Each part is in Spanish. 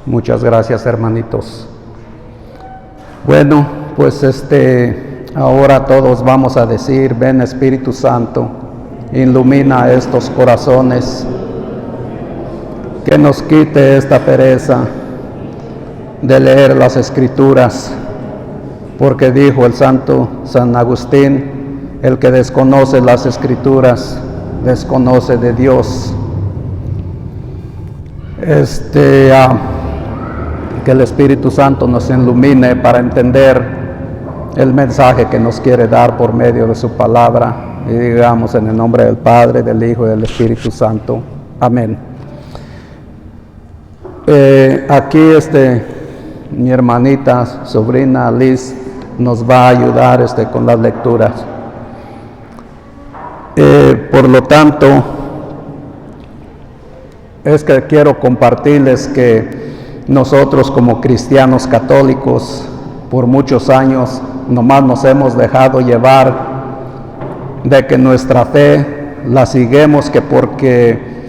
Muchas gracias, hermanitos. Bueno, pues ahora todos vamos a decir: ven Espíritu Santo, ilumina estos corazones, que nos quite esta pereza de leer las Escrituras, porque dijo el santo San Agustín: el que desconoce las Escrituras desconoce de Dios. Que el Espíritu Santo nos ilumine para entender el mensaje que nos quiere dar por medio de su palabra, y digamos en el nombre del Padre, del Hijo y del Espíritu Santo. Amén. Aquí mi hermanita, sobrina Liz, nos va a ayudar con las lecturas. Por lo tanto, es que quiero compartirles que nosotros como cristianos católicos por muchos años nomás nos hemos dejado llevar de que nuestra fe la seguimos, que porque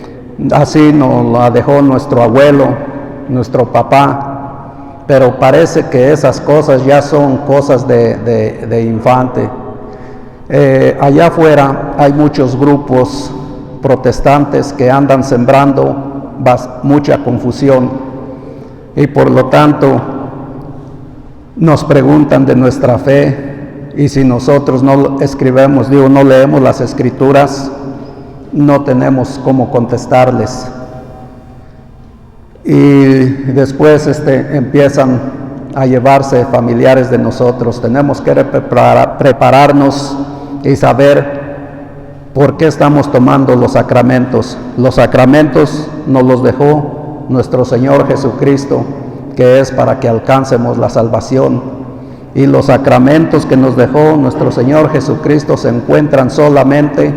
así nos la dejó nuestro abuelo, nuestro papá, pero parece que esas cosas ya son cosas de infante. Allá afuera hay muchos grupos protestantes que andan sembrando mucha confusión, y por lo tanto nos preguntan de nuestra fe, y si nosotros no leemos las Escrituras, no tenemos cómo contestarles. Y después empiezan a llevarse familiares de nosotros. Tenemos que prepararnos y saber por qué estamos tomando los sacramentos. Los sacramentos nos los dejó nuestro Señor Jesucristo, que es para que alcancemos la salvación. Y los sacramentos que nos dejó nuestro Señor Jesucristo se encuentran solamente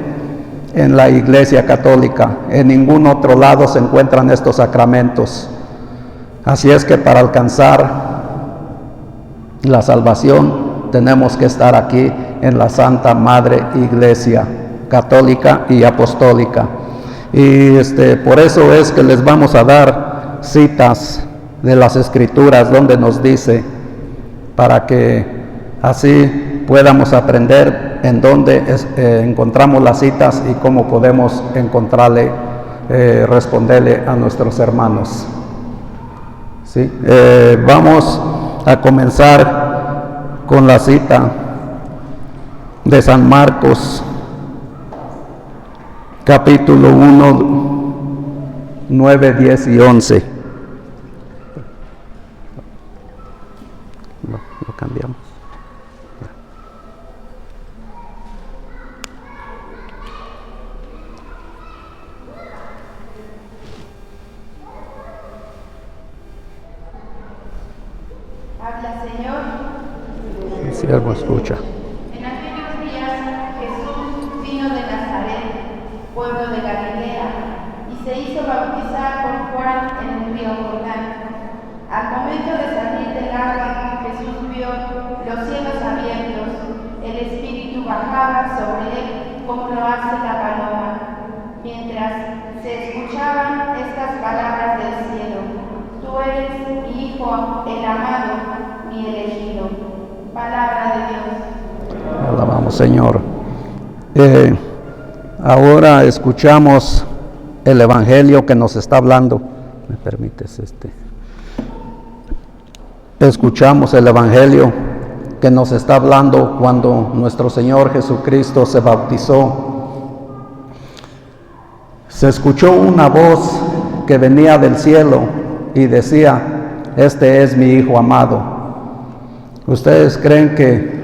en la Iglesia Católica. En ningún otro lado se encuentran estos sacramentos. Así es que para alcanzar la salvación tenemos que estar aquí en la Santa Madre Iglesia Católica y Apostólica. Y por eso es que les vamos a dar citas de las Escrituras donde nos dice, para que así podamos aprender en dónde encontramos las citas y cómo podemos responderle a nuestros hermanos. ¿Sí? Vamos a comenzar con la cita de San Marcos, capítulo 1, 9, 10 y 11. Lo cambiamos. Habla, Señor. El siervo escucha. En aquellos días Jesús vino de Nazaret, pueblo de Galilea, y se hizo bautizar por Juan en el río Jordán. Al momento de salir del agua, Jesús vio los cielos abiertos, el Espíritu bajaba sobre él como lo hace la paloma, mientras se escuchaban estas palabras del cielo: tú eres mi Hijo, el amado, mi elegido. Palabra de Dios. Alabamos, Señor. Ahora escuchamos el Evangelio que nos está hablando. ¿Me permites Escuchamos el Evangelio que nos está hablando cuando nuestro Señor Jesucristo se bautizó. Se escuchó una voz que venía del cielo y decía: este es mi Hijo amado. ¿Ustedes creen que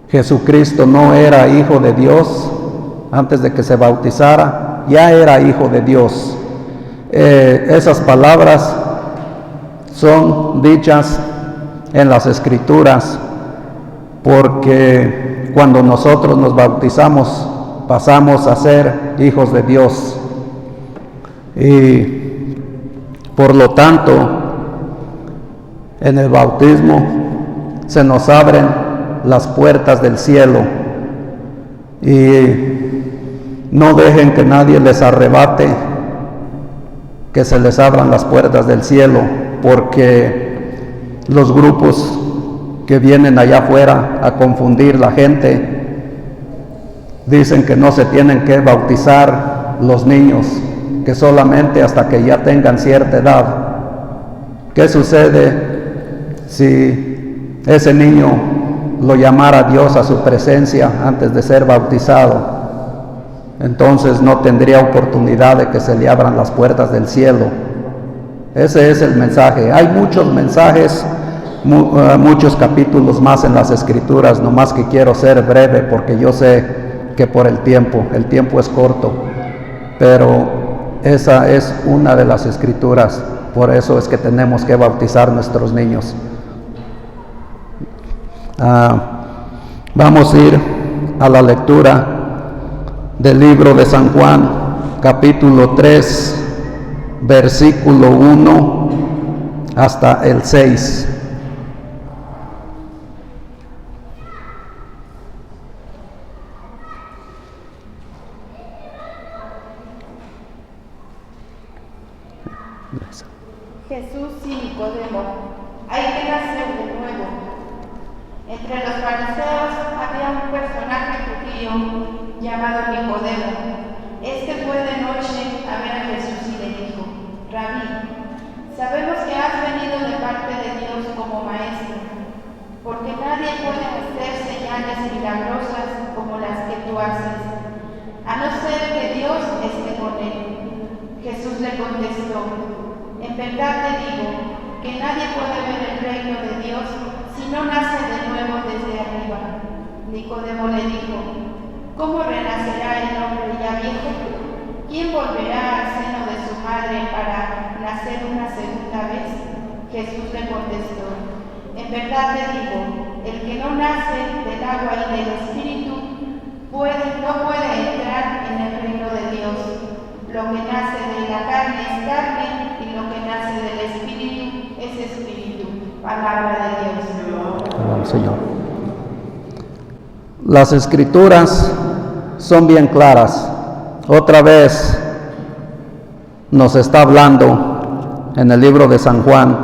Jesucristo no era hijo de Dios antes de que se bautizara? Ya era hijo de Dios. Esas palabras son dichas en las Escrituras, porque cuando nosotros nos bautizamos pasamos a ser hijos de Dios, y por lo tanto en el bautismo se nos abren las puertas del cielo, y no dejen que nadie les arrebate que se les abran las puertas del cielo, porque los grupos que vienen allá afuera a confundir la gente dicen que no se tienen que bautizar los niños, que solamente hasta que ya tengan cierta edad. ¿Qué sucede si ese niño lo llamara Dios a su presencia antes de ser bautizado? Entonces no tendría oportunidad de que se le abran las puertas del cielo. Ese es el mensaje. Hay muchos mensajes, muchos capítulos más en las Escrituras, nomás que quiero ser breve porque yo sé que por el tiempo es corto, pero esa es una de las Escrituras. Por eso es que tenemos que bautizar a nuestros niños. Vamos a ir a la lectura del libro de San Juan, capítulo 3, versículo 1 hasta el 6. Jesús y Nicodemo: hay que nacer de nuevo. Entre los fariseos había un personaje judío llamado Nicodemo. Este fue de noche a ver a Jesús y le dijo: Rabí, sabemos que has venido de parte de Dios como maestro, porque nadie puede hacer señales milagrosas como las que tú haces, a no ser que Dios esté con él. Jesús le contestó: en verdad te digo que nadie puede ver el reino de Dios si no nace de nuevo desde arriba. Nicodemo le dijo: ¿cómo renacerá el hombre ya viejo? ¿Quién volverá al seno de su madre para nacer una segunda vez? Jesús le contestó: en verdad te digo, el que no nace del agua y del Espíritu no puede entrar en el reino de Dios. Lo que nace de la carne es carne, y lo que nace del Espíritu es Espíritu. Palabra de Dios. Amén, Señor. Las Escrituras son bien claras. Otra vez nos está hablando en el libro de San Juan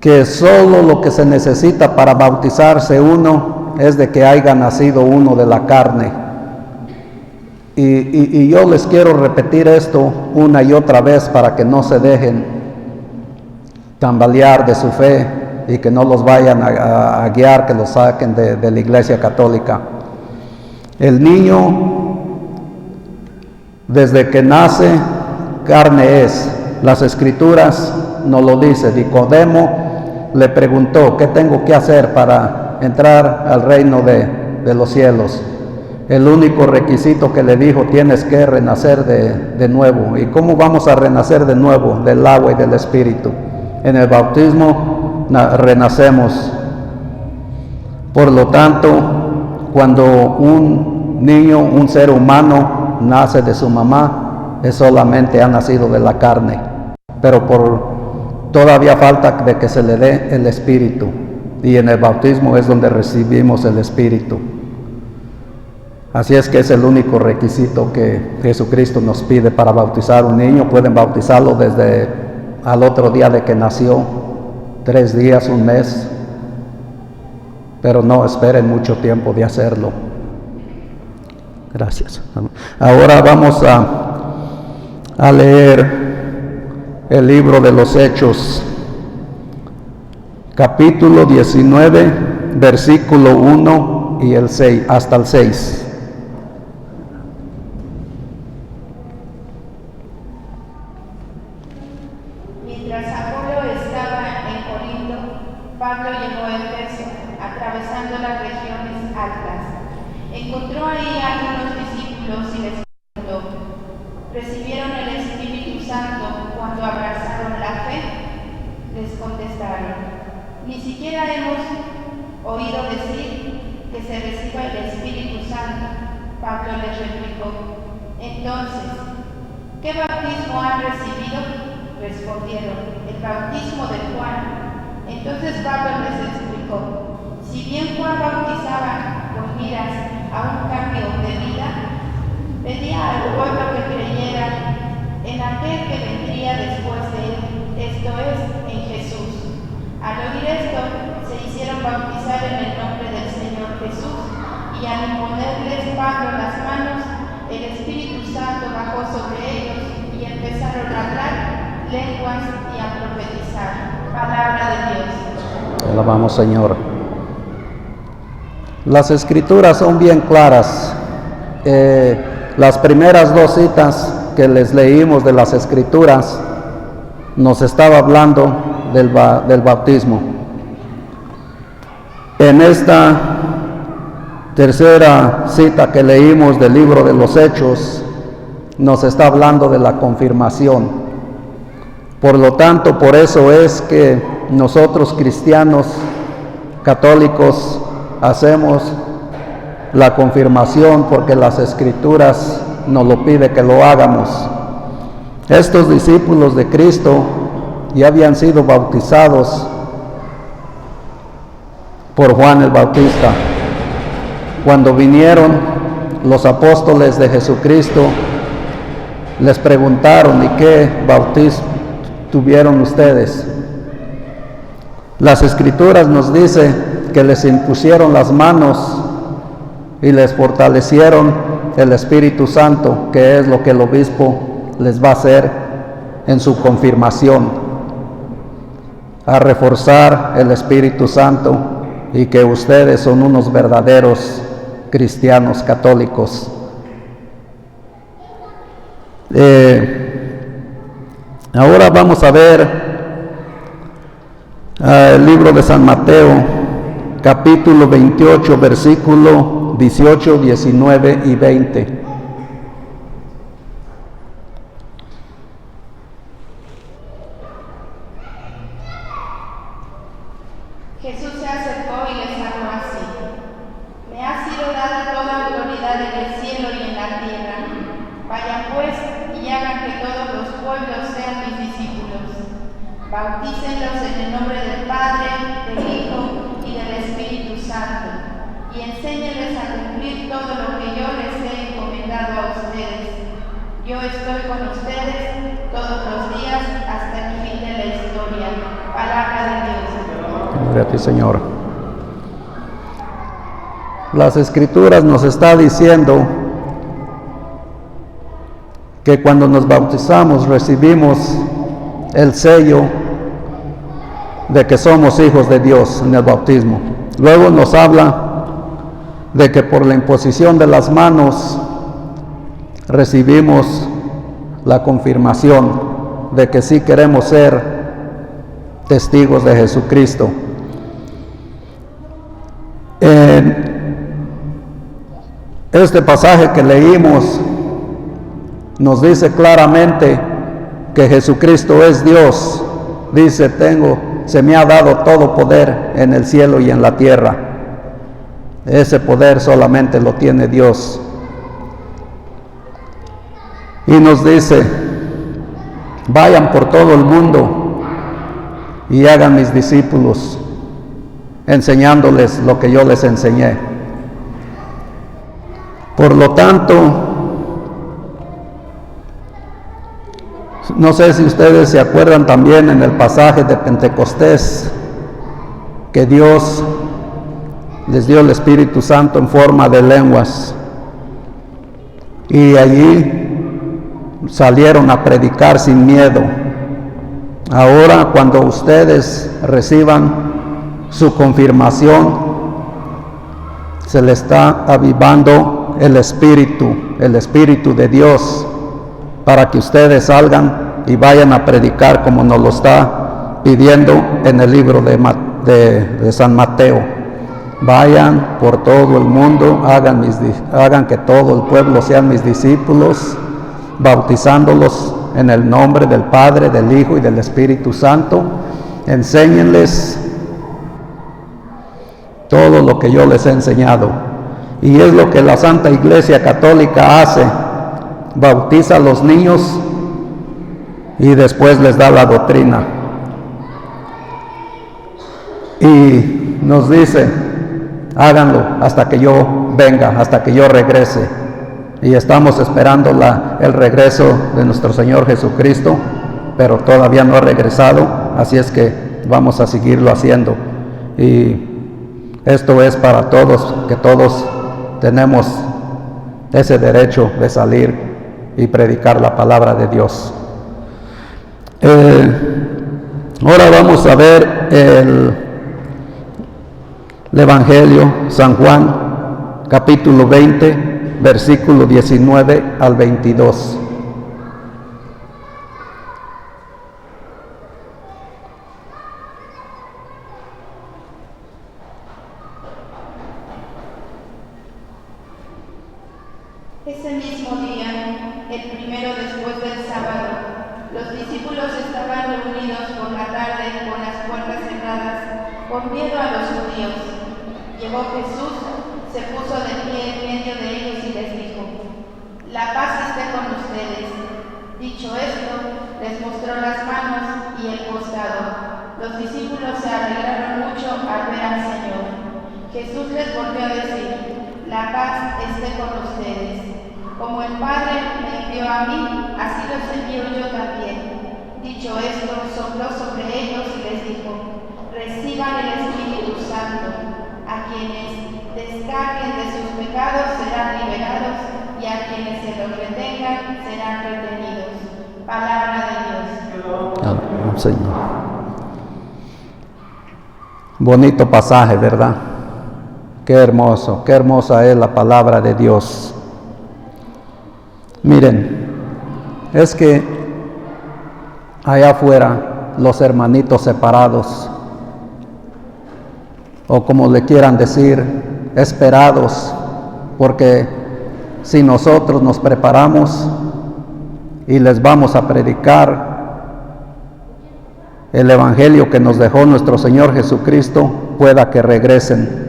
que solo lo que se necesita para bautizarse uno es de que haya nacido uno de la carne. Y yo les quiero repetir esto una y otra vez para que no se dejen tambalear de su fe y que no los vayan a guiar, que los saquen de la Iglesia Católica. El niño, desde que nace, carne es. Las Escrituras nos lo dice. Nicodemo le preguntó: ¿qué tengo que hacer para entrar al reino de los cielos? El único requisito que le dijo: tienes que renacer de nuevo. ¿Y cómo vamos a renacer de nuevo? Del agua y del Espíritu. En el bautismo renacemos. Por lo tanto, cuando un niño, un ser humano, nace de su mamá, es solamente ha nacido de la carne. Pero todavía falta de que se le dé el Espíritu. Y en el bautismo es donde recibimos el Espíritu. Así es que es el único requisito que Jesucristo nos pide para bautizar a un niño. Pueden bautizarlo desde al otro día de que nació, 3 días, 1 mes, pero no esperen mucho tiempo de hacerlo. Gracias. Ahora vamos a leer el libro de los Hechos, capítulo 19, versículo 1 y el 6, hasta el 6. Mientras Apolo estaba en Corinto, Pablo llegó a Éfeso, atravesando las regiones altas. Encontró ahí a algunos discípulos y les preguntó: ¿recibieron el Espíritu Santo cuando abrazaron la fe? Les contestaron: ni siquiera hemos oído decir que se reciba el Espíritu Santo. Pablo les replicó: entonces, ¿qué bautismo han recibido? Respondieron: el bautismo de Juan. Entonces Pablo les explicó: si bien Juan bautizaba con miras a un cambio de vida, Pedía al pueblo que creyera en aquel que vendría después de él, esto es, en Jesús. Al oír esto, se hicieron bautizar en el nombre del Señor Jesús, y al imponerles Pablo las manos, el Espíritu Santo bajó sobre ellos y empezaron a hablar lenguas y a profetizar. Palabra de Dios. Alabamos, Señor. Las Escrituras son bien claras. Las primeras dos citas que les leímos de las Escrituras nos estaba hablando del bautismo. En esta tercera cita que leímos del libro de los Hechos nos está hablando de la confirmación. Por lo tanto, por eso es que nosotros cristianos católicos hacemos la confirmación, porque las Escrituras nos lo pide que lo hagamos. Estos discípulos de Cristo ya habían sido bautizados por Juan el Bautista. Cuando vinieron los apóstoles de Jesucristo, les preguntaron: ¿y qué bautismo tuvieron ustedes? Las Escrituras nos dice que les impusieron las manos y les fortalecieron el Espíritu Santo, que es lo que el obispo les va a hacer en su confirmación, a reforzar el Espíritu Santo, y que ustedes son unos verdaderos cristianos católicos. Ahora vamos a ver el libro de San Mateo, capítulo 28, versículo 18, 19 y 20. Jesús se acercó y les habló así: Me ha sido dada toda autoridad en el cielo y en la tierra. Vayan pues y hagan que todos los pueblos sean mis discípulos. Bautícenlos en el nombre del Padre, del Hijo y del Espíritu Santo, y enséñenles a cumplir todo lo que yo les he encomendado a ustedes. Yo estoy con ustedes todos los días hasta el fin de la historia. Palabra de Dios. Gloria a ti, Señor. Las Escrituras nos está diciendo que cuando nos bautizamos recibimos el sello de que somos hijos de Dios en el bautismo. Luego nos habla de que por la imposición de las manos recibimos la confirmación de que sí queremos ser testigos de Jesucristo. En este pasaje que leímos nos dice claramente que Jesucristo es Dios. Dice: se me ha dado todo poder en el cielo y en la tierra. Ese poder solamente lo tiene Dios. Y nos dice: vayan por todo el mundo y hagan mis discípulos, enseñándoles lo que yo les enseñé. Por lo tanto, no sé si ustedes se acuerdan también en el pasaje de Pentecostés, que Dios les dio el Espíritu Santo en forma de lenguas, y allí salieron a predicar sin miedo. Ahora, cuando ustedes reciban su confirmación, se les está avivando el Espíritu de Dios, para que ustedes salgan y vayan a predicar como nos lo está pidiendo en el libro de San Mateo. Vayan por todo el mundo, hagan que todo el pueblo sean mis discípulos, bautizándolos en el nombre del Padre, del Hijo y del Espíritu Santo. Enséñenles todo lo que yo les he enseñado. Y es lo que la Santa Iglesia Católica hace: bautiza a los niños y después les da la doctrina. Y nos dice: háganlo hasta que yo venga, hasta que yo regrese. y estamos esperando el regreso de nuestro Señor Jesucristo, pero todavía no ha regresado, así es que vamos a seguirlo haciendo. Y esto es para todos, que todos tenemos ese derecho de salir y predicar la palabra de Dios. Ahora vamos a ver el Evangelio San Juan, capítulo 20, versículo 19 al 22. Ese mismo día, el primero después del sábado, los discípulos estaban reunidos por la tarde con las puertas cerradas, por miedo a los judíos. Llegó Jesús, se puso de pie en medio de ellos y les dijo: «La paz esté con ustedes». Dicho esto, les mostró las manos y el costado. Los discípulos se alegraron mucho al ver al Señor. Jesús les volvió a decir: «La paz esté con ustedes. Como el Padre me envió a mí, así los envío yo también». Dicho esto, sopló sobre ellos y les dijo: «Reciban el Espíritu Santo. A quienes descarguen de sus pecados serán liberados, y a quienes se los retengan serán retenidos». Palabra de Dios. Amén, Señor. Bonito pasaje, ¿verdad? Qué hermoso, qué hermosa es la palabra de Dios. Miren, es que allá afuera los hermanitos separados, o como le quieran decir, esperados, porque si nosotros nos preparamos y les vamos a predicar el evangelio que nos dejó nuestro Señor Jesucristo, pueda que regresen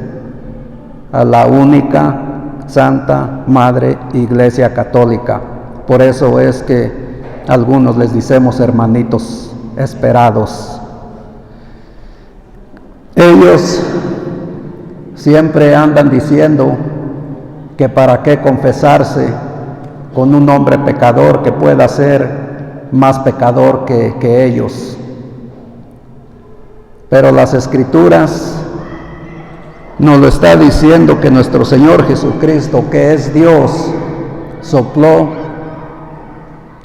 a la única Santa Madre Iglesia Católica. Por eso es que algunos les decimos hermanitos esperados. Ellos siempre andan diciendo que para qué confesarse con un hombre pecador que pueda ser más pecador que ellos. Pero las Escrituras nos lo está diciendo que nuestro Señor Jesucristo, que es Dios, sopló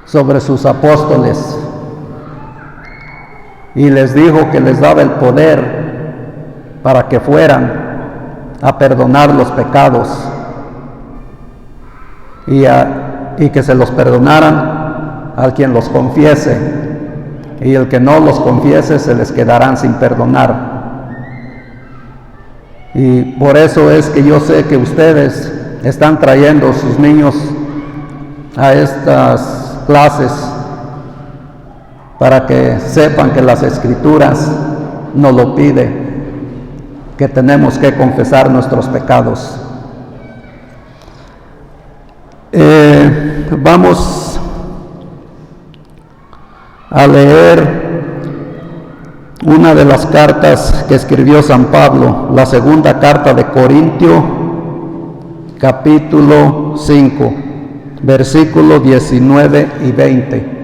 sobre sus apóstoles y les dijo que les daba el poder para que fueran a perdonar los pecados y que se los perdonaran al quien los confiese, y el que no los confiese se les quedarán sin perdonar. Y por eso es que yo sé que ustedes están trayendo sus niños a estas clases para que sepan que las Escrituras nos lo pide, que tenemos que confesar nuestros pecados. Vamos a leer una de las cartas que escribió San Pablo, la segunda carta de Corintios, capítulo 5, versículos 19 y 20.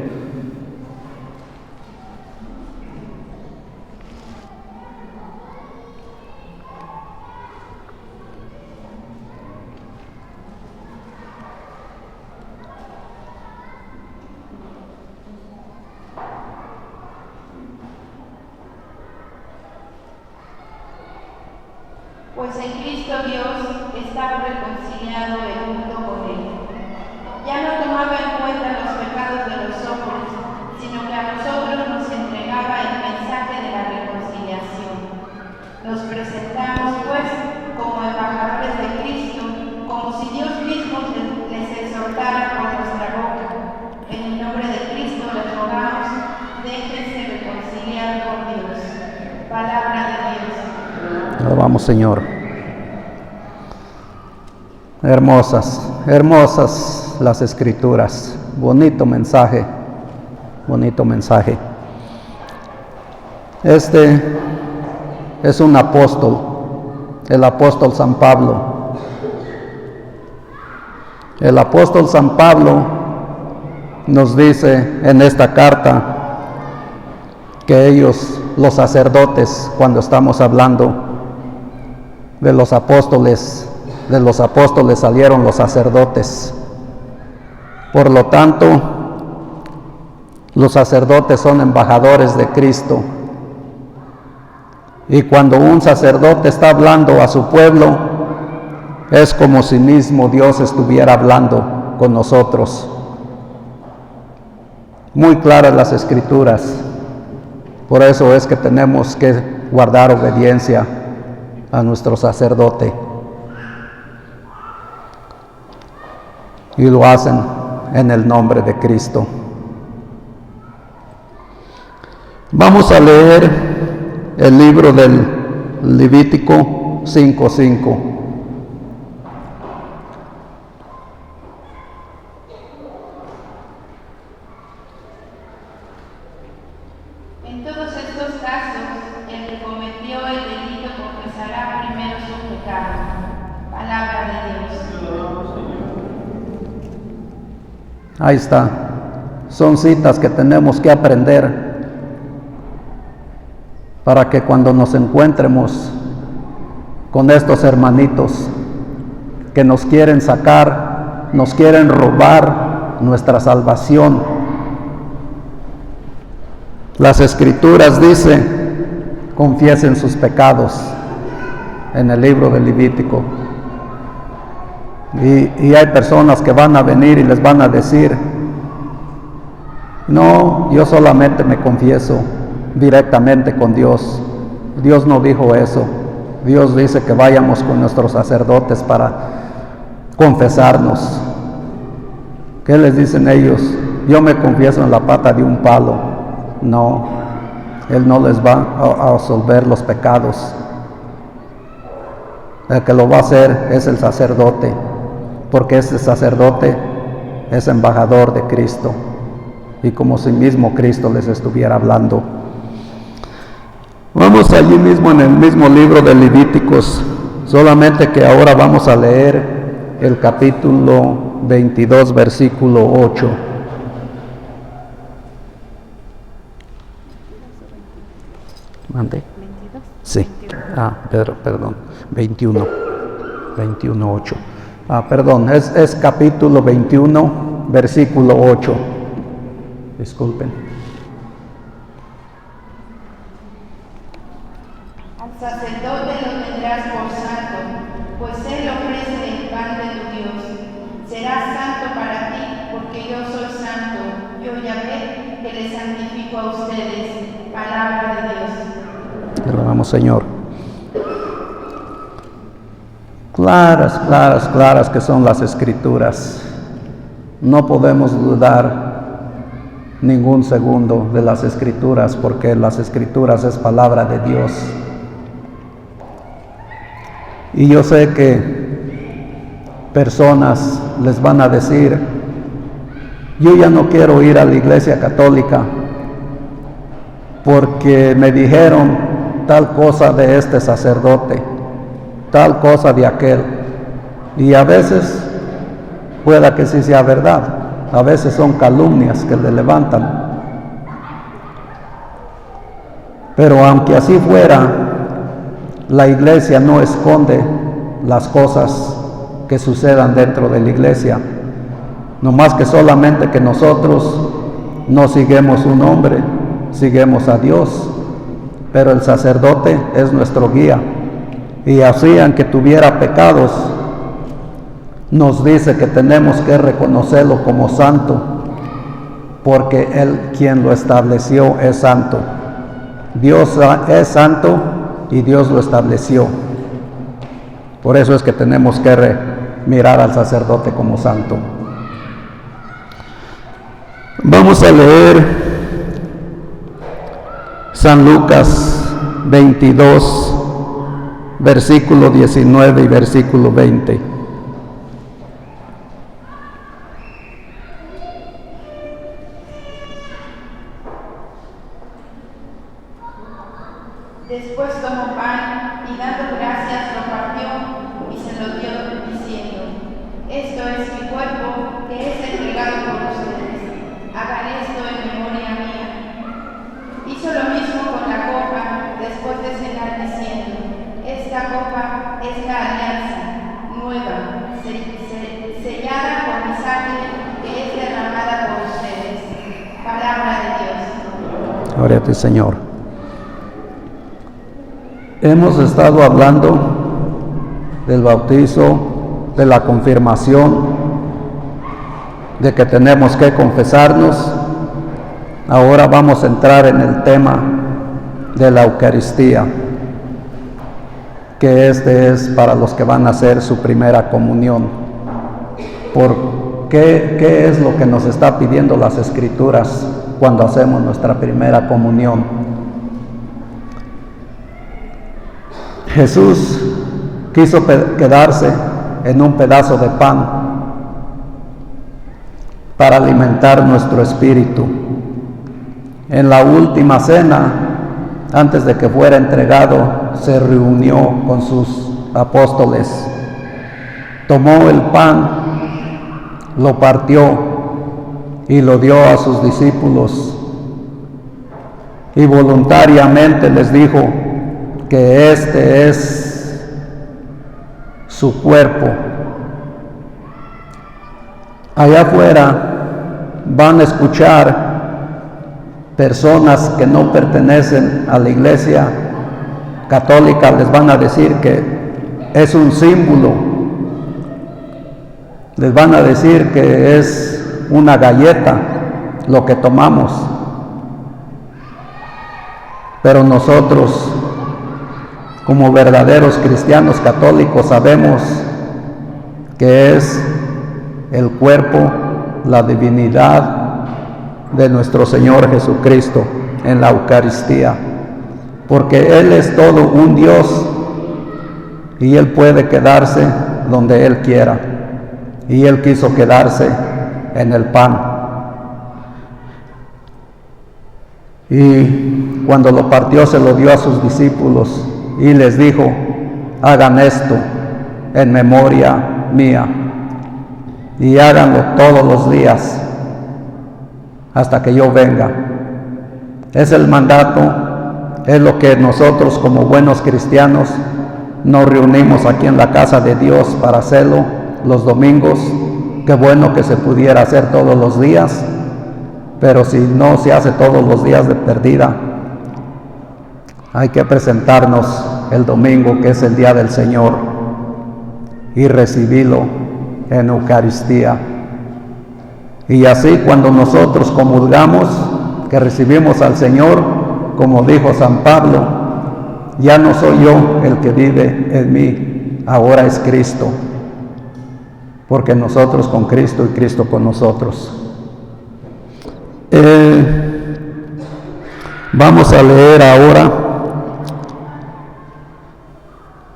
Pues en Cristo Dios estaba reconciliado el mundo con Él. Ya no tomaba en cuenta los pecados de los hombres, sino que a nosotros nos entregaba el mensaje de la reconciliación. Nos presentamos, pues, como embajadores de Cristo, como si Dios mismo les exhortara por nuestra boca. En el nombre de Cristo les rogamos, déjense reconciliar con Dios. Palabra de Dios. Alabamos, Señor. Hermosas, hermosas las Escrituras. Bonito mensaje, bonito mensaje. Este es un apóstol, el apóstol San Pablo. El apóstol San Pablo nos dice en esta carta que ellos, los sacerdotes, cuando estamos hablando de los apóstoles salieron los sacerdotes. Por lo tanto, los sacerdotes son embajadores de Cristo. Y cuando un sacerdote está hablando a su pueblo, es como si mismo Dios estuviera hablando con nosotros. Muy claras las Escrituras. Por eso es que tenemos que guardar obediencia a nuestro sacerdote. Y lo hacen en el nombre de Cristo. Vamos a leer el libro del Levítico 5:5. En todos estos casos, el que cometió el delito confesará primero su pecado. Palabra de Dios. Ahí está. Son citas que tenemos que aprender para que cuando nos encuentremos con estos hermanitos que nos quieren sacar, nos quieren robar nuestra salvación. Las Escrituras dicen, confiesen sus pecados en el libro del Levítico. Y hay personas que van a venir y les van a decir, no, yo solamente me confieso directamente con Dios. Dios no dijo eso. Dios dice que vayamos con nuestros sacerdotes para confesarnos. ¿Qué les dicen ellos? Yo me confieso en la pata de un palo. No, Él no les va a absolver los pecados. El que lo va a hacer es el sacerdote, porque ese sacerdote es embajador de Cristo, y como si mismo Cristo les estuviera hablando. Vamos allí mismo en el mismo libro de Levíticos, solamente que ahora vamos a leer el capítulo 22, versículo 8. ¿Mande? 22. Sí. Perdón. 21, 8. Perdón, es capítulo 21, versículo 8. Disculpen. Al sacerdote lo tendrás por santo, pues él ofrece el pan de tu Dios. Será santo para ti, porque yo soy santo, yo Yahvé, que les santifico a ustedes. Palabra de Dios. Te alabamos, Señor. Claras que son las Escrituras. No podemos dudar ningún segundo de las Escrituras, porque las Escrituras es palabra de Dios. Y yo sé que personas les van a decir, yo ya no quiero ir a la iglesia católica porque me dijeron tal cosa de este sacerdote, tal cosa de aquel. Y a veces pueda que sí sea verdad, a veces son calumnias que le levantan. Pero aunque así fuera, la iglesia no esconde las cosas que sucedan dentro de la iglesia, no más que solamente que nosotros no seguimos un hombre, seguimos a Dios, pero el sacerdote es nuestro guía. Y así, aunque tuviera pecados, nos dice que tenemos que reconocerlo como santo, porque Él quien lo estableció es santo. Dios es santo y Dios lo estableció. Por eso es que tenemos que mirar al sacerdote como santo. Vamos a leer San Lucas 22, versículo 19 y versículo 20. Después tomó pan y dando gracias lo partió y se lo dio diciendo, Esto es mi cuerpo, que es entregado por ustedes. Hagan esto en memoria mía. Hizo lo mismo con la copa después de cenar, diciendo: esta copa es la alianza nueva, sellada con mi sangre, que es derramada por ustedes. Palabra de Dios. Gloria a ti, Señor. Hemos estado hablando del bautizo, de la confirmación, de que tenemos que confesarnos. Ahora vamos a entrar en el tema de la Eucaristía, que es para los que van a hacer su primera comunión. ¿Qué es lo que nos está pidiendo las Escrituras cuando hacemos nuestra primera comunión? Jesús quiso quedarse en un pedazo de pan para alimentar nuestro espíritu. En la última cena, antes de que fuera entregado, se reunió con sus apóstoles, tomó el pan, lo partió y lo dio a sus discípulos, y voluntariamente les dijo que este es su cuerpo. Allá afuera van a escuchar personas que no pertenecen a la Iglesia católica, les van a decir que es un símbolo, les van a decir que es una galleta lo que tomamos, pero nosotros, como verdaderos cristianos católicos, sabemos que es el cuerpo, la divinidad de nuestro Señor Jesucristo en la Eucaristía, porque Él es todo un Dios y Él puede quedarse donde Él quiera, y Él quiso quedarse en el pan. Y cuando lo partió, se lo dio a sus discípulos y les dijo: hagan esto en memoria mía, y háganlo todos los días hasta que yo venga. Es el mandato, es lo que nosotros como buenos cristianos nos reunimos aquí en la casa de Dios para hacerlo los domingos. Qué bueno que se pudiera hacer todos los días, pero si no se hace todos los días, de perdida, hay que presentarnos el domingo, que es el día del Señor, y recibirlo en Eucaristía. Y así, cuando nosotros comulgamos, que recibimos al Señor, como dijo San Pablo: ya no soy yo el que vive en mí, ahora es Cristo, porque nosotros con Cristo y Cristo con nosotros. Vamos a leer ahora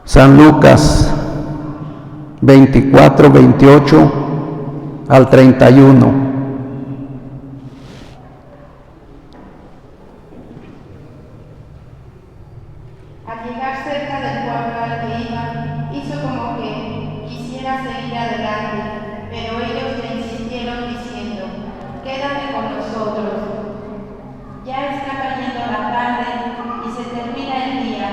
San Lucas 24, 28 al 31. Al llegar cerca del pueblo al que iba, hizo como que quisiera seguir adelante, pero ellos le insistieron diciendo: quédate con nosotros. Ya está cayendo la tarde y se termina el día.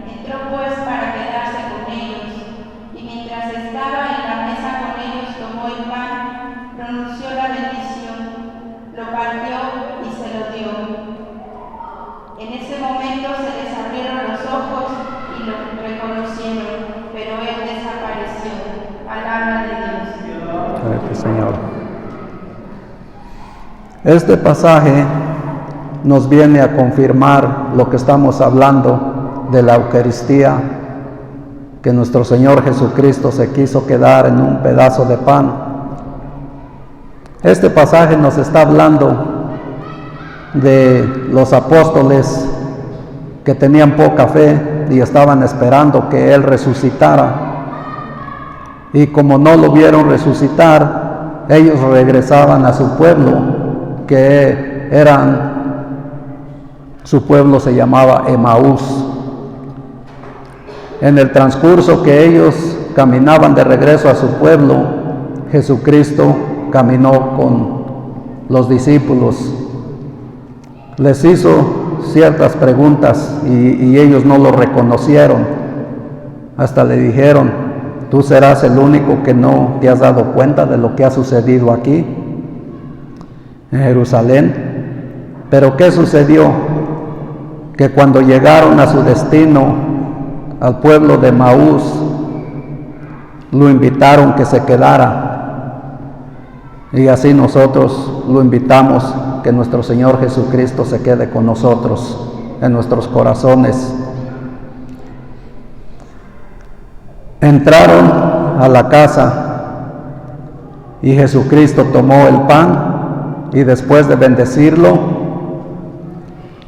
Entró pues para quedarse con ellos, y mientras estaba en la mesa con ellos, tomó el pan, pronunció la bendición, lo partió y se lo dio. En ese momento se les abrieron los ojos y lo reconocieron, pero él desapareció. Palabra de Dios. Gracias, Señor. Este pasaje nos viene a confirmar lo que estamos hablando de la Eucaristía, que nuestro Señor Jesucristo se quiso quedar en un pedazo de pan. Este pasaje nos está hablando de los apóstoles que tenían poca fe y estaban esperando que Él resucitara, y como no lo vieron resucitar, ellos regresaban a su pueblo, que su pueblo se llamaba Emaús. En el transcurso que ellos caminaban de regreso a su pueblo, Jesucristo caminó con los discípulos. Les hizo ciertas preguntas y ellos no lo reconocieron. Hasta le dijeron: tú serás el único que no te has dado cuenta de lo que ha sucedido aquí en Jerusalén. Pero ¿qué sucedió? Que cuando llegaron a su destino, al pueblo de Maús, lo invitaron que se quedara. Y así nosotros lo invitamos, que nuestro Señor Jesucristo se quede con nosotros en nuestros corazones. Entraron a la casa y Jesucristo tomó el pan y después de bendecirlo,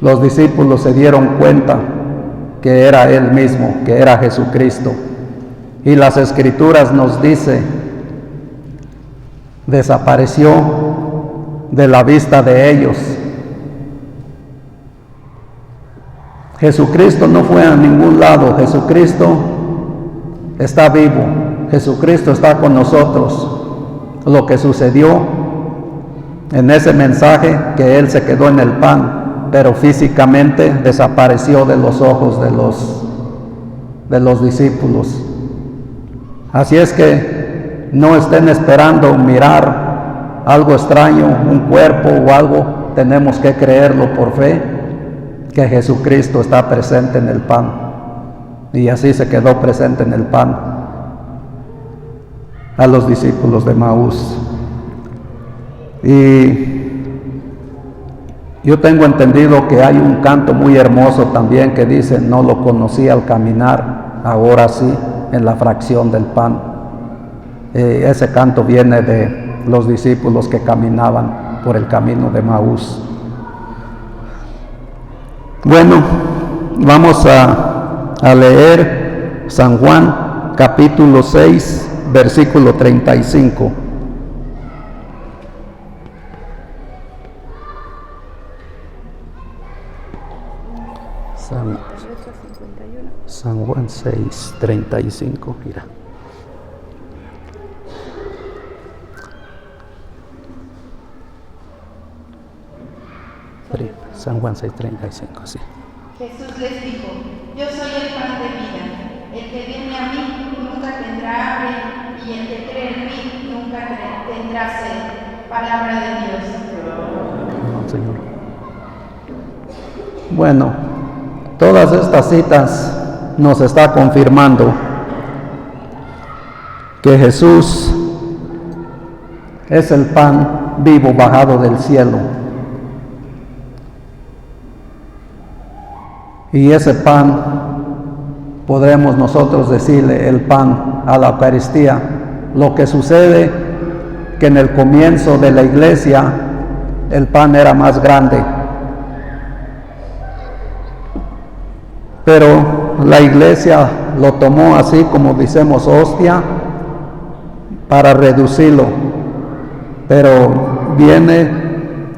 los discípulos se dieron cuenta que era Él mismo, que era Jesucristo. Y las Escrituras nos dice: desapareció de la vista de ellos. Jesucristo no fue a ningún lado. Jesucristo está vivo. Jesucristo está con nosotros. Lo que sucedió en ese mensaje, que Él se quedó en el pan, pero físicamente desapareció de los ojos de los discípulos. Así es que no estén esperando mirar algo extraño, un cuerpo o algo. Tenemos que creerlo por fe, que Jesucristo está presente en el pan. Y así se quedó presente en el pan a los discípulos de Maús. Y yo tengo entendido que hay un canto muy hermoso también que dice: no lo conocí al caminar, ahora sí, en la fracción del pan. Ese canto viene de los discípulos que caminaban por el camino de Maús. Bueno, vamos a leer San Juan capítulo 6, versículo 35. San Juan 6, 35, mira. San Juan 6, 35, sí. Jesús les dijo: yo soy el pan de vida. El que viene a mí nunca tendrá hambre, y el que cree en mí nunca tendrá sed. Palabra de Dios. No, Señor. Bueno, todas estas citas nos está confirmando que Jesús es el pan vivo bajado del cielo. Y ese pan podremos nosotros decirle el pan a la Eucaristía. Lo que sucede que en el comienzo de la iglesia el pan era más grande, pero la iglesia lo tomó así como decimos hostia para reducirlo. Pero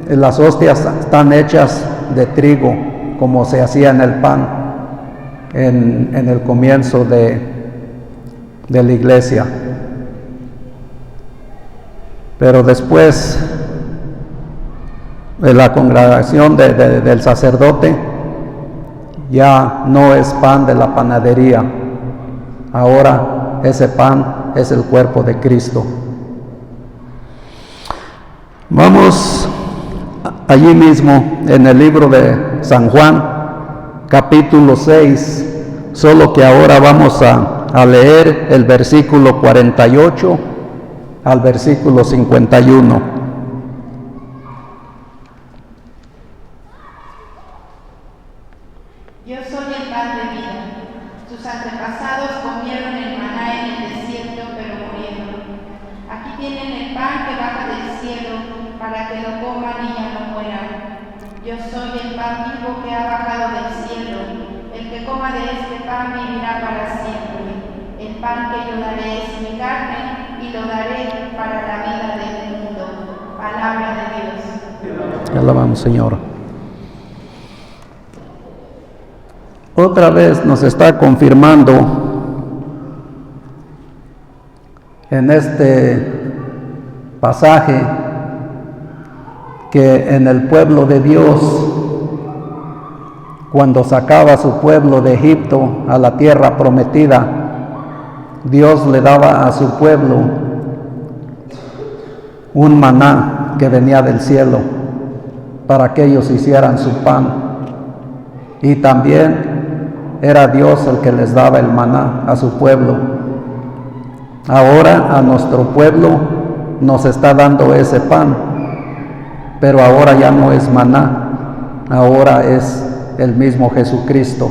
las hostias están hechas de trigo, como se hacía en el pan en el comienzo de la iglesia. Pero después de la congregación del sacerdote, ya no es pan de la panadería. Ahora ese pan es el cuerpo de Cristo. Vamos allí mismo en el libro de San Juan, capítulo 6, solo que ahora vamos a leer el versículo 48 al versículo 51. Yo soy el pan de vida. Tus antepasados comieron el maná en el desierto, pero murieron. Aquí tienen el pan que baja del cielo, para que lo coman y ya no mueran. Yo soy el pan vivo que ha bajado del cielo. El que coma de este pan vivirá para siempre. El pan que yo daré es mi carne, y lo daré para la vida del mundo. Palabra de Dios. Te alabamos, Señor. Otra vez nos está confirmando en este pasaje que en el pueblo de Dios, cuando sacaba a su pueblo de Egipto a la tierra prometida, Dios le daba a su pueblo un maná que venía del cielo para que ellos hicieran su pan. Y también era Dios el que les daba el maná a su pueblo. Ahora a nuestro pueblo nos está dando ese pan, pero ahora ya no es maná, ahora es el mismo Jesucristo.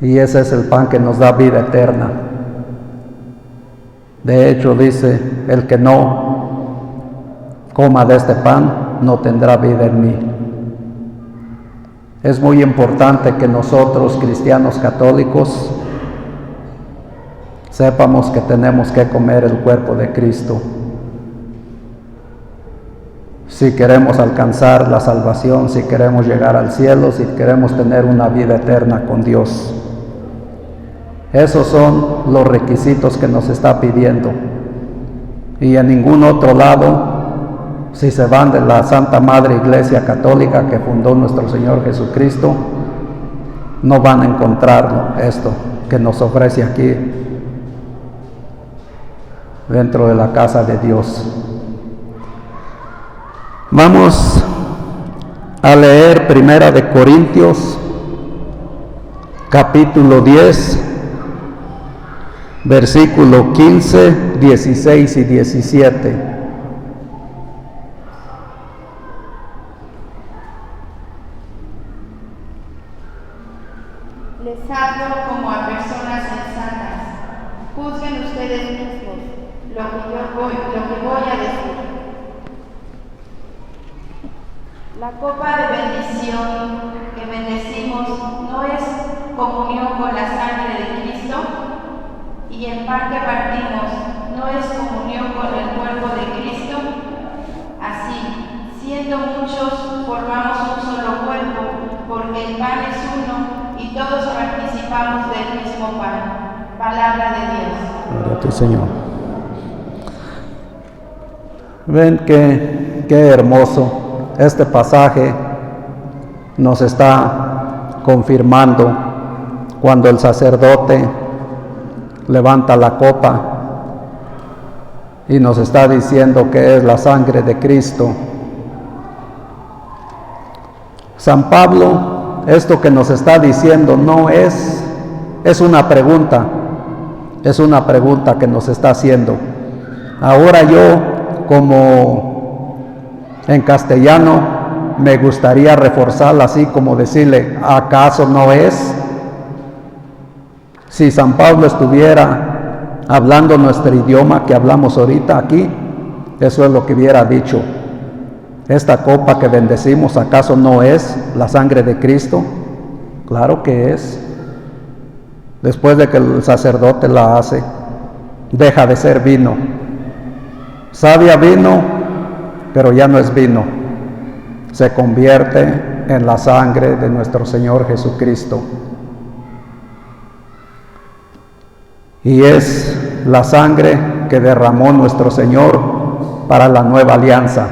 Y ese es el pan que nos da vida eterna. De hecho, dice, el que no coma de este pan no tendrá vida en mí. Es muy importante que nosotros, cristianos católicos, sepamos que tenemos que comer el cuerpo de Cristo si queremos alcanzar la salvación, si queremos llegar al cielo, si queremos tener una vida eterna con Dios. Esos son los requisitos que nos está pidiendo. Y en ningún otro lado, si se van de la Santa Madre Iglesia Católica que fundó nuestro Señor Jesucristo, no van a encontrar esto que nos ofrece aquí dentro de la casa de Dios. Vamos a leer Primera de Corintios, capítulo 10, versículo 15, 16 y 17. Les hablo como a personas sensatas. Juzguen ustedes mismos lo que voy a decir. La copa de bendición que bendecimos no es comunión con la sangre de Cristo, y el pan que partimos no es comunión con el cuerpo de Cristo. Así, siendo muchos, formamos un solo cuerpo, porque el pan es uno y todos participamos del mismo pan. Palabra de Dios. Gloria a ti, Señor. Ven qué hermoso. Este pasaje nos está confirmando cuando el sacerdote levanta la copa y nos está diciendo que es la sangre de Cristo. San Pablo, esto que nos está diciendo no es una pregunta, es una pregunta que nos está haciendo. Ahora yo, como en castellano, me gustaría reforzarla así como decirle, ¿acaso no es? Si San Pablo estuviera hablando nuestro idioma que hablamos ahorita aquí, eso es lo que hubiera dicho. Esta copa que bendecimos, ¿acaso no es la sangre de Cristo? Claro que es. Después de que el sacerdote la hace, deja de ser vino. Sabe a vino, pero ya no es vino. Se convierte en la sangre de nuestro Señor Jesucristo. Y es la sangre que derramó nuestro Señor para la nueva alianza,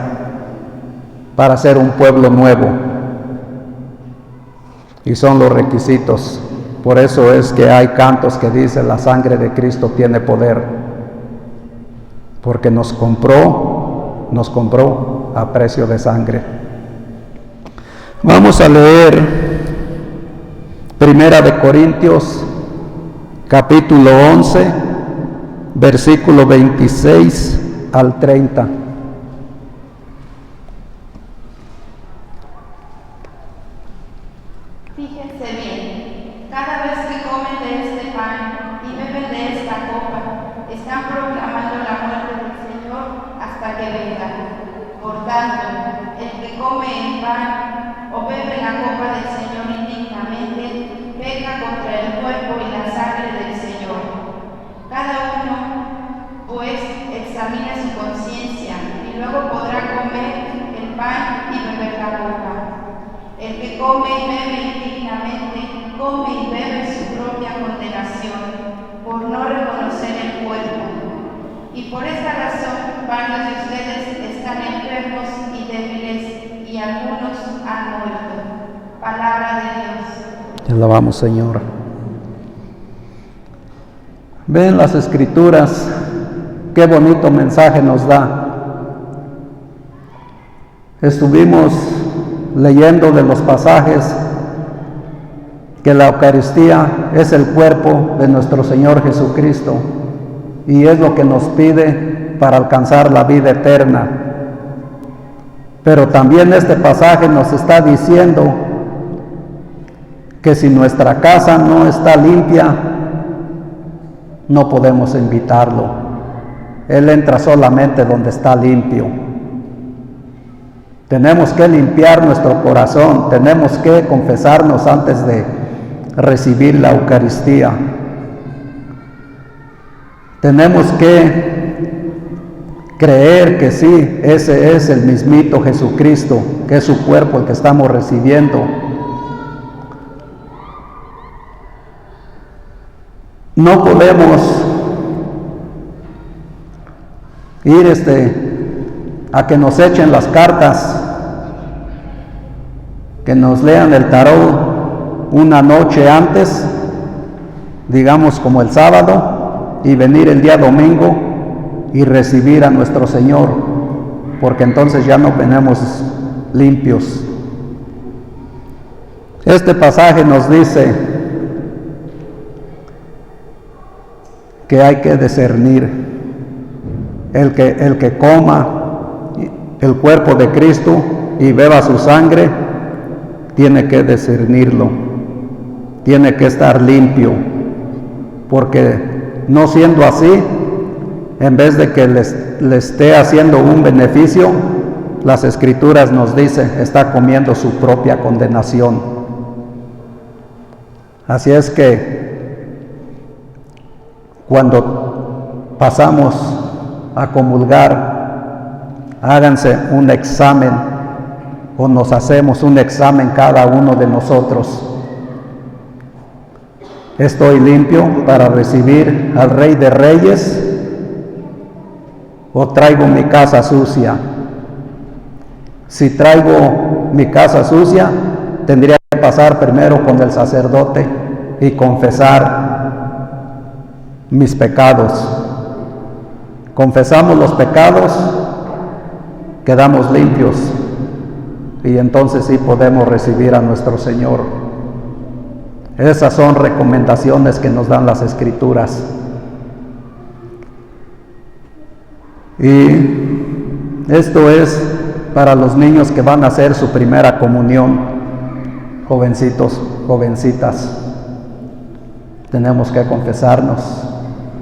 para ser un pueblo nuevo. Y son los requisitos. Por eso es que hay cantos que dicen la sangre de Cristo tiene poder, porque nos compró a precio de sangre. Vamos a leer Primera de Corintios, capítulo 11, versículo 26 al 30. Fíjense bien, cada vez que comen de este pan y beben de esta copa, están proclamando la muerte del Señor hasta que venga. Por tanto, el que come el pan o bebe la copa del Señor indignamente, peca contra el cuerpo y la sangre del Señor. Cada uno, pues, examine su conciencia y luego podrá comer el pan y beber la copa. El que come y bebe indignamente, come y bebe su propia condenación, por no reconocer el cuerpo. Y y por esa razón varios de ustedes están enfermos y débiles, y algunos han muerto. Palabra de Dios. Te alabamos, Señor. Ven las Escrituras, qué bonito mensaje nos da. Estuvimos leyendo de los pasajes que la Eucaristía es el cuerpo de nuestro Señor Jesucristo y es lo que nos pide para alcanzar la vida eterna. Pero también este pasaje nos está diciendo que si nuestra casa no está limpia, no podemos invitarlo. Él entra solamente donde está limpio. Tenemos que limpiar nuestro corazón, tenemos que confesarnos antes de recibir la Eucaristía. Tenemos que creer que sí, ese es el mismito Jesucristo, que es su cuerpo el que estamos recibiendo. No podemos ir a que nos echen las cartas, que nos lean el tarot una noche antes, digamos como el sábado, y venir el día domingo y recibir a nuestro Señor, porque entonces ya no venimos limpios. Este pasaje nos dice que hay que discernir. El que coma el cuerpo de Cristo y beba su sangre, tiene que discernirlo, tiene que estar limpio, porque no siendo así, en vez de que le esté haciendo un beneficio, las Escrituras nos dicen, está comiendo su propia condenación. Así es que cuando pasamos a comulgar, háganse un examen o nos hacemos un examen cada uno de nosotros. ¿Estoy limpio para recibir al Rey de Reyes o traigo mi casa sucia? Si traigo mi casa sucia, tendría que pasar primero con el sacerdote y confesar mis pecados. Confesamos los pecados, quedamos limpios y entonces sí podemos recibir a nuestro Señor. Esas son recomendaciones que nos dan las Escrituras. Y esto es para los niños que van a hacer su primera comunión, jovencitos, jovencitas. Tenemos que confesarnos,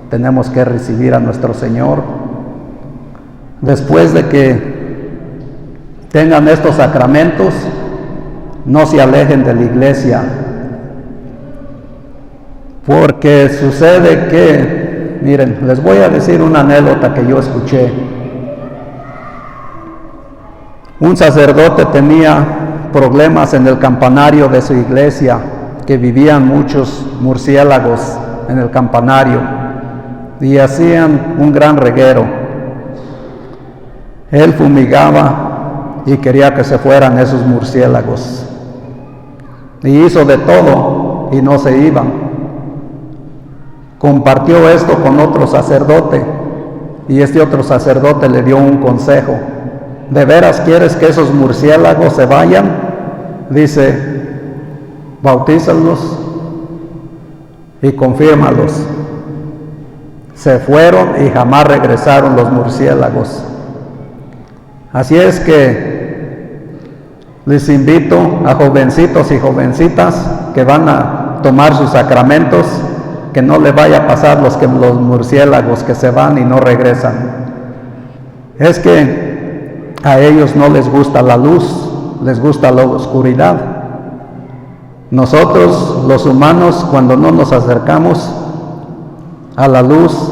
tenemos que recibir a nuestro Señor. Después de que tengan estos sacramentos, no se alejen de la iglesia, porque sucede que, miren, les voy a decir una anécdota que yo escuché. Un sacerdote tenía problemas en el campanario de su iglesia, que vivían muchos murciélagos en el campanario y hacían un gran reguero. Él fumigaba y quería que se fueran esos murciélagos, y hizo de todo y no se iban. Compartió esto con otro sacerdote y este otro sacerdote le dio un consejo. ¿De veras quieres que esos murciélagos se vayan? Dice, bautízalos y confírmalos. Se fueron y jamás regresaron los murciélagos. Así es que les invito a jovencitos y jovencitas que van a tomar sus sacramentos, que no le vaya a pasar los murciélagos que se van y no regresan. Es que a ellos no les gusta la luz, les gusta la oscuridad. Nosotros, los humanos, cuando no nos acercamos a la luz,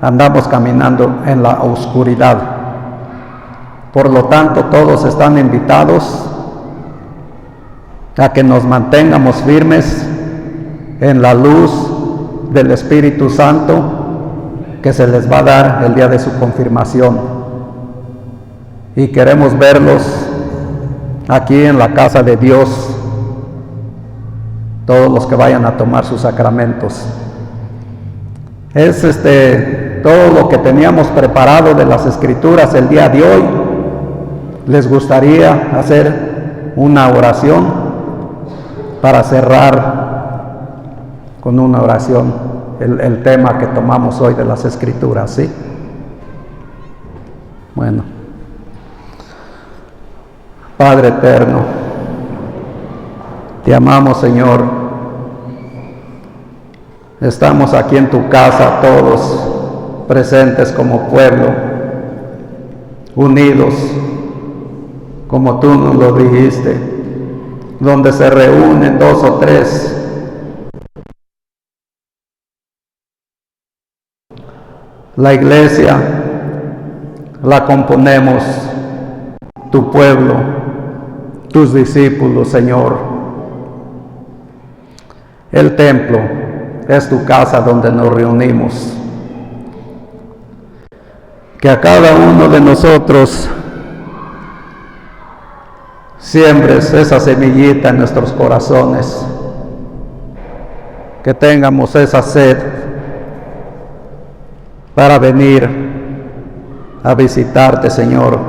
andamos caminando en la oscuridad. Por lo tanto, todos están invitados a que nos mantengamos firmes en la luz del Espíritu Santo que se les va a dar el día de su confirmación. Y queremos verlos aquí en la casa de Dios, todos los que vayan a tomar sus sacramentos. Es todo lo que teníamos preparado de las Escrituras el día de hoy. Les gustaría hacer una oración para cerrar con una oración el tema que tomamos hoy de las Escrituras, ¿sí? Bueno, Padre eterno, te amamos, Señor. Estamos aquí en tu casa todos presentes como pueblo, unidos, como tú nos lo dijiste, donde se reúnen 2 o 3. La iglesia la componemos tu pueblo, tus discípulos, Señor. El templo es tu casa donde nos reunimos. Que a cada uno de nosotros siembres esa semillita en nuestros corazones, que tengamos esa sed para venir a visitarte, Señor,